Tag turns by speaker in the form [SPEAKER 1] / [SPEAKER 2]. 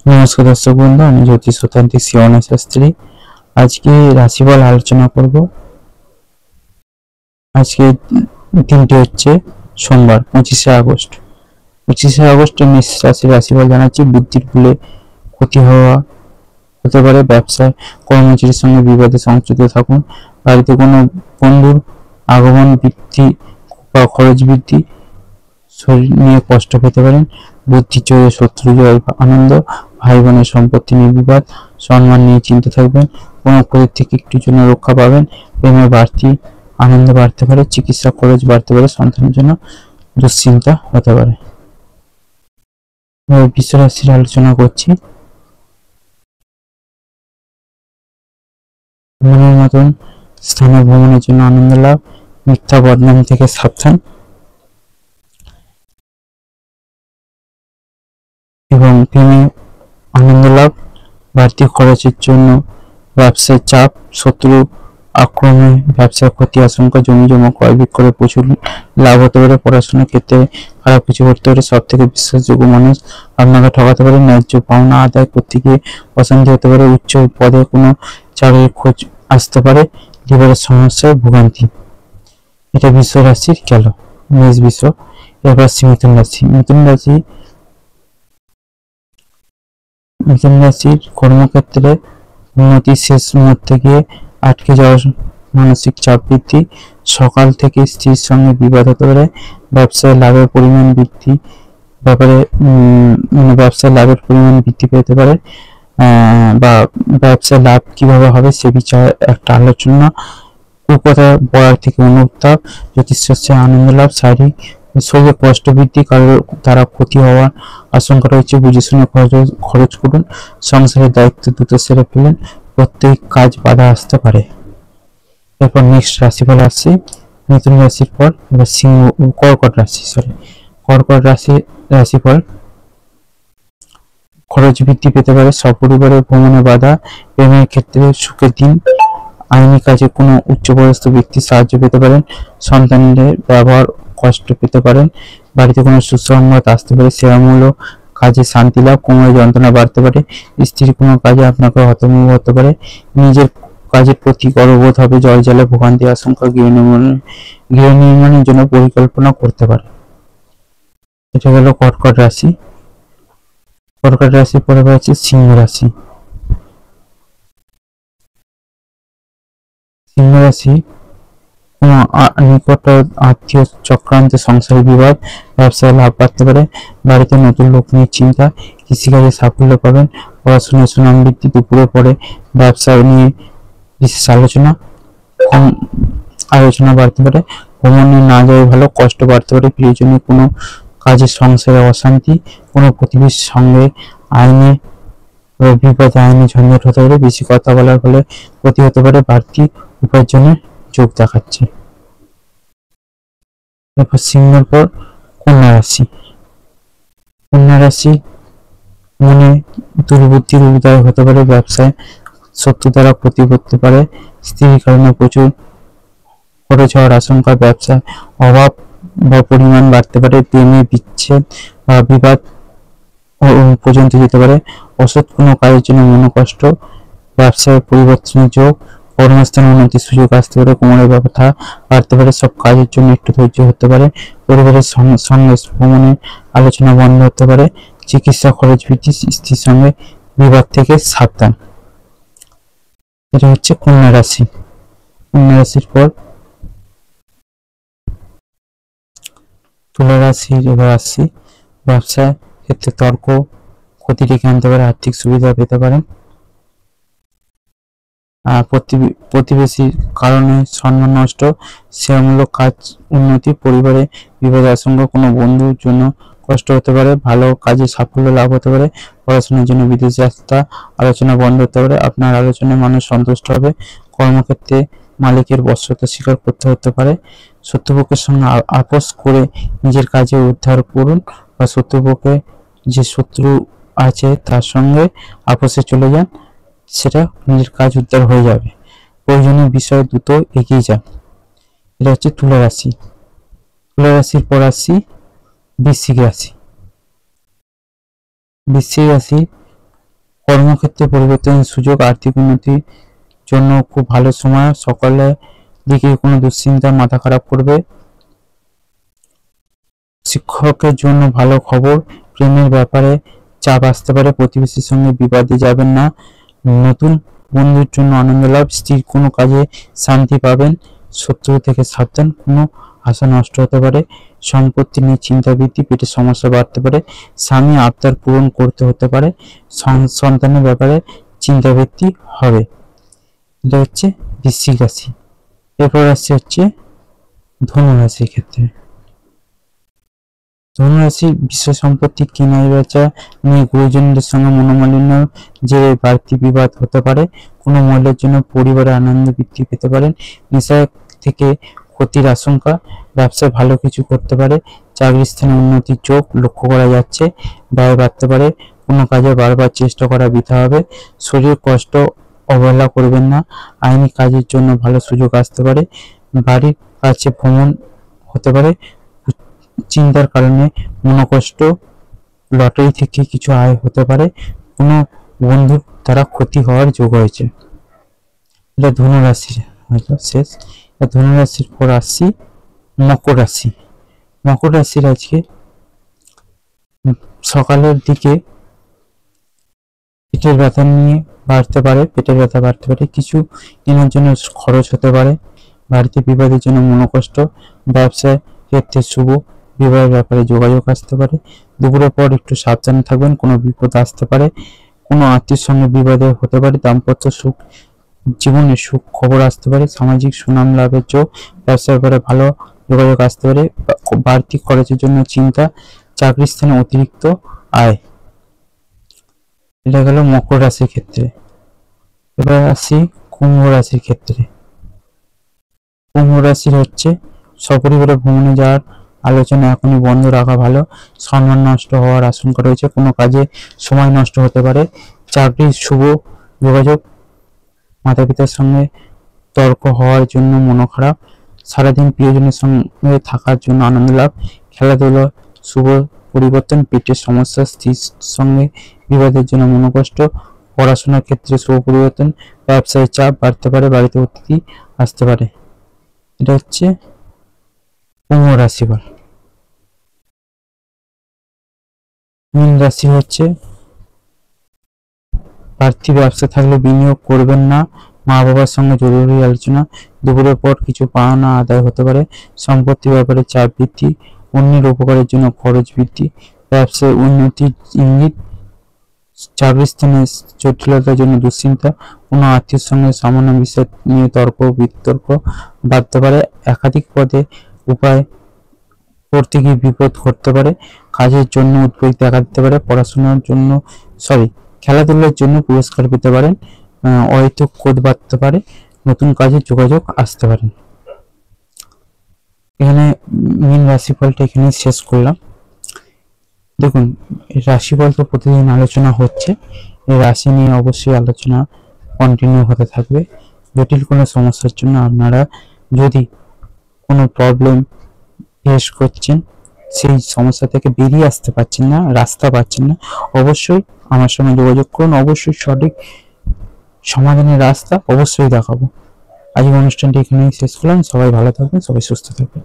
[SPEAKER 1] নমস্কার দর্শক বন্ধু, আমি জ্যোতিষতান্ত্রিক শিবনা শাস্ত্রী। আজকে রাশিফল আলোচনা করব। আজকে দিনটি হচ্ছে সোমবার, 25শে আগস্ট। 25শে আগস্ট মেষ রাশির রাশিফল জানাচ্ছি। বুদ্ধির ভুলে ক্ষতি হতে পারে। ব্যবসায় কর্মচারীর সঙ্গে বিবাদে সংযুক্ত থাকুন। বাড়িতে কোনো বন্ধুর আগমন বৃদ্ধি বা খরচ বৃদ্ধি, শরীর নিয়ে কষ্ট পেতে পারেন। বুদ্ধি জয়ে শত্রু জয় আনন্দ। ভাই বোনের সম্পত্তি নিয়ে বিবাদ, সম্মান নিয়ে চিন্তা থাকবেন। কোনো ক্ষতির থেকে একটু জন্য রক্ষা পাবেন। প্রেমে বাড়তি আনন্দ বাড়তে পারে। চিকিৎসা খরচ বাড়তে পারে। সন্তানের জন্য দুশ্চিন্তা হতে পারে। বৃষ রাশির আলোচনা করছি। মনের মতন স্থানে ভ্রমণের জন্য আনন্দ লাভ। মিথ্যা বদনাম থেকে সাবধান এবং প্রেমে আনন্দ লাভ। বাড়তি খরচের জন্য ব্যবসায় চাপ, শত্রু আক্রমণে ব্যবসার ক্ষতি আশঙ্কা, জমি জমা ক্রয় বিক্রয়ে প্রচুর লাভ হতে পারে। পড়াশোনার ক্ষেত্রে খারাপ কিছু করতে পারে। সব থেকে বিশ্বাসযোগ্য মানুষ আপনাকে ঠকাতে পারে। ন্যায্য পাওনা আদায় করতে গিয়ে অশান্তি হতে পারে। উচ্চ পদে কোনো চাকরির খোঁজ আসতে পারে। লিভারের সমস্যায় ভোগান্তি। এটা বৃষ রাশির গেল। মেষ বৃষ। এবার মিথুন রাশি। মিথুন রাশির কর্মক্ষেত্রে উন্নতি, শেষ মুহূর্তে গিয়ে আটকে যাওয়ার মানসিক চাপ বৃদ্ধি। সকাল থেকে স্ত্রীর সঙ্গে বিবাদ হতে পারে। ব্যবসায় লাভের পরিমাণ বৃদ্ধি পেতে পারে। বা ব্যবসায় লাভ কিভাবে হবে সে বিষয়ে একটা আলোচনা। কুকথা বলার থেকে অনুতাপ। জ্যোতিষশাস্ত্রে আনন্দ লাভ। শরীরে কষ্ট বৃদ্ধি, কারোর দ্বারা ক্ষতি হওয়ার আশঙ্কা রয়েছে। বুঝে শুনে খরচ করুন। সংসারের দায়িত্ব দ্রুত সেরে ফেলেন। প্রত্যেক কাজ বাধা আসতে পারে। এরপর নেক্সট রাশিফল আসছে। মিথুন রাশির পর এবার কর্কট রাশিফল। খরচ বৃদ্ধি পেতে পারে। সপরিবারে ভ্রমণে বাধা। প্রেমের ক্ষেত্রে সুখের দিন। আইনি কাজে কোনো উচ্চপদস্থ ব্যক্তির সাহায্য পেতে পারেন। সন্তানদের ব্যবহার কষ্ট পেতে পারেন। বাড়িতে কোনো সুসংবাদ আসতে পারে। সেবামূলক কাজে শান্তি লাভ। কোমরে যন্ত্রণা বাড়তে পারে। স্ত্রীর কোনো কাজে আপনাকে হতভম্ব হতে পারে। নিজের কাজের প্রতি গর্ববোধ হবে। জলে ভোগান্তি আশঙ্কা। গৃহ নির্মাণের জন্য পরিকল্পনা করতে পারে। এটা গেল কর্কট রাশি। কর্কট রাশি পরে রয়েছে সিংহ রাশি। সিংহ রাশি নিকট আত্মীয় চক্রান্ত, সংসারে বিবাদ। ব্যবসায় লাভ বাড়তে পারে। বাড়িতে নতুন লোক নিয়ে চিন্তা। কৃষিকাজে সাফল্য পাবেন। পড়াশোনায় সুনাম বৃদ্ধি। দুপুরে পরে ব্যবসা নিয়ে বিশেষ আলোচনা বাড়তে পারে। ভ্রমণে না যাওয়া ভালো। কষ্ট বাড়তে পারে। প্রিয়জনের কোনো কাজে সংসারে অশান্তি। কোনো প্রতিবেশীর সঙ্গে আইনে বিপদে আইনি ঝঞ্ঝাট হতে পারে। বেশি কথা বলার ফলে ক্ষতি হতে পারে। বাড়তি উপার্জনের যোগ দেখাচ্ছে। এরপর সিংহের পর কন্যা রাশি। মনে দুর্বুদ্ধির উদয় হতে পারে। ব্যবসায় শত্রু দ্বারা ক্ষতি করতে পারে। স্ত্রীর কারণে প্রচুর খরচ হওয়ার আশঙ্কা। ব্যবসায় অভাব বা পরিমাণ বাড়তে পারে। প্রেমে বিচ্ছেদ বা বিবাদ পর্যন্ত যেতে পারে। অসৎ কোনো কাজের জন্য মনোকষ্ট। ব্যবসায় পরিবর্তনের যোগ। কর্মস্থানে উন্নতির সুযোগ আসতে পারে। কোমরের ব্যথা বাড়তে পারে। সব কাজের জন্য একটু ধৈর্য হতে পারে। পরিবারের সঙ্গে ভ্রমণের আলোচনা বন্ধ হতে পারে। চিকিৎসা খরচ বৃদ্ধি। স্ত্রীর সঙ্গে বিবাদ থেকে সাবধান। এটা হচ্ছে কন্যা রাশি। কন্যা রাশির পর তুলা রাশির এবার আসছি। ব্যবসায় ক্ষেত্রে তর্ক ক্ষতি ডেকে আনতে পারে। আর্থিক সুবিধা পেতে পারেন। প্রতিবেশীর কারণে সম্মান নষ্ট। সেবামূলক কাজ উন্নতি। পরিবারে বিপদ আশঙ্কা। কোনো বন্ধুর জন্য কষ্ট হতে পারে। ভালো কাজে সাফল্য লাভ হতে পারে। পড়াশোনার জন্য বিদেশ যাত্রা আলোচনা বন্ধ হতে পারে। আপনার আলোচনায় মানুষ সন্তুষ্ট হবে। কর্মক্ষেত্রে মালিকের বশ্যতা স্বীকার করতে হতে পারে। শত্রুপক্ষের সঙ্গে আপোষ করে নিজের কাজে উদ্ধার করুন, বা শত্রুপক্ষে যে শত্রু আছে তার সঙ্গে আপোষে চলে যান, সেটা নিজের কাজ উদ্ধার হয়ে যাবে। প্রয়োজনীয় বিষয় দ্রুত এগিয়ে যান। এটা হচ্ছে তুলা রাশি। তুলা রাশির পর আসছি বৃশ্চিক রাশি। কর্মক্ষেত্রে পরিবর্তনের সুযোগ, আর্থিক উন্নতির জন্য খুব ভালো সময়। সকালে দিকে কোনো দুশ্চিন্তা মাথা খারাপ করবে। শিক্ষকের জন্য ভালো খবর, প্রেমের ব্যাপারে চাপ আসতে পারে, প্রতিবেশীর সঙ্গে বিবাদে যাবেন না। নতুন বন্ধুর জন্য আনন্দ লাভ, স্ত্রীর কোনো কাজে শান্তি পাবেন। শত্রু থেকে সাবধান, কোনো আশা নষ্ট হতে পারে। সম্পত্তি নিয়ে চিন্তা বৃদ্ধি, পেটের সমস্যা বাড়তে পারে। স্বামী আবদার পূরণ করতে হতে পারে। সন্তানের ব্যাপারে চিন্তা বৃদ্ধি হবে। এটা হচ্ছে বৃশ্চিক রাশি। এরপর রাশি হচ্ছে ধনু রাশির ক্ষেত্রে। ধনুরাশি বিষয় সম্পত্তি কেনা বেচা নিয়ে গুরুজনদের সঙ্গে মনোমালিন্য যে বাড়তি বিবাদ হতে পারে। কোনো মহিলার জন্য পরিবারে আনন্দ বৃদ্ধি পেতে পারেন। নেশা থেকে ক্ষতির আশঙ্কা, ব্যবসায় ভালো কিছু করতে পারে। চাকরির স্থানে উন্নতির যোগ লক্ষ্য করা যাচ্ছে। ব্যয় বাড়তে পারে, কোনো কাজে বারবার চেষ্টা করা বৃথা হবে। শরীর কষ্ট অবহেলা করবেন না। আইনি কাজের জন্য ভালো সুযোগ আসতে পারে। বাড়ির কাছে ভ্রমণ হতে পারে। চিন্তার কারণে মনোকষ্ট, লটারি থেকে কিছু আয় হতে পারে। কোনো বন্ধুর দ্বারা ক্ষতি হওয়ার যোগ হয়েছে। এটা ধনুরাশির হয়তো শেষ। ধনুরাশির পর আসছি মকর রাশি। মকর রাশির আজকে সকালের দিকে পেটের ব্যথা নিয়ে বাড়তে পারে, পেটের ব্যথা বাড়তে পারে। কিছু দিনের জন্য খরচ হতে পারে। বাড়িতে বিবাদের জন্য মনোকষ্ট। ব্যবসায় ক্ষেত্রে শুভ, বিবাহের ব্যাপারে যোগাযোগ আসতে পারে। দুপুরের পর একটু সাবধানে থাকবেন, কোনো বিপদ আসতে পারে। কোনো আত্মীয়ের সঙ্গে বিবাদে হতে পারে। দাম্পত্য সুখ, জীবনে সুখ খবর আসতে পারে। সামাজিক সুনাম লাভের যোগ, ব্যবসার ব্যাপারে ভালো যোগাযোগ আসতে পারে। বাড়তি খরচের জন্য চিন্তা, চাকরির স্থানে অতিরিক্ত আয়। এটা গেল মকর রাশির ক্ষেত্রে। এবার আসি কুম্ভ রাশির ক্ষেত্রে। কুম্ভ রাশির হচ্ছে সপরিবারে ভ্রমণে যাওয়ার আলোচনা এখনই বন্ধ রাখা ভালো। সম্মান নষ্ট হওয়ার আশঙ্কা রয়েছে, কোনো কাজে সময় নষ্ট হতে পারে। চাকরির শুভ যোগাযোগ, মাতা পিতার সঙ্গে তর্ক হওয়ার জন্য মন খারাপ। সারাদিন প্রিয়জনের সঙ্গে থাকার জন্য আনন্দ লাভ। খেলাধুলা শুভ পরিবর্তন, পেটের সমস্যা, স্ত্রীর সঙ্গে বিবাদের জন্য মনোকষ্ট। পড়াশোনার ক্ষেত্রে শুভ পরিবর্তন। ব্যবসায় চাপ বাড়তে পারে, বাড়িতে অতিথি আসতে পারে। এটা হচ্ছে কুম্ভ রাশি। মীন রাশি হচ্ছে বাড়তি ব্যবসা থাকলে বিনিয়োগ করবেন না। মা বাবার সঙ্গে জরুরি আলোচনা। দুপুরের পর কিছু পাওনা আদায় হতে পারে। সম্পত্তি ব্যাপারে চাপ বৃদ্ধি, অন্যের উপকারের জন্য খরচ বৃদ্ধি। ব্যবসায় উন্নতির ইঙ্গিত। চাকরির স্থানে জটিলতার জন্য দুশ্চিন্তা। কোনো আত্মীয়ের সঙ্গে সামান্য বিষয় নিয়ে তর্ক বিতর্ক বাড়তে পারে। একাধিক পদে উপায় করতে গিয়ে বিপদ ঘটতে পারে। কাজের জন্য উদ্বেগ দেখা দিতে পারে। পড়াশোনার জন্য খেলাধুলার জন্য পুরস্কার পেতে পারেন। অহেতু ক্রোধ বাড়তে পারে। নতুন কাজের যোগাযোগ আসতে পারে। এখানে মীন রাশিফলটা এখানে শেষ করলাম। দেখুন, এই রাশিফল তো প্রতিদিন আলোচনা হচ্ছে। এই রাশি নিয়ে অবশ্যই আলোচনা কন্টিনিউ হতে থাকবে। জটিল কোনো সমস্যার জন্য আপনারা যদি কোনো প্রবলেম ফেস করছেন, সেই সমস্যা থেকে বেরিয়ে আসতে পারছেন না, রাস্তা পাচ্ছেন না, অবশ্যই আমার সঙ্গে যোগাযোগ করুন। অবশ্যই সঠিক সমাধানের রাস্তা অবশ্যই দেখাবো। আজকের অনুষ্ঠানটি এখানেই শেষ করলাম। সবাই ভালো থাকবেন, সবাই সুস্থ থাকবেন।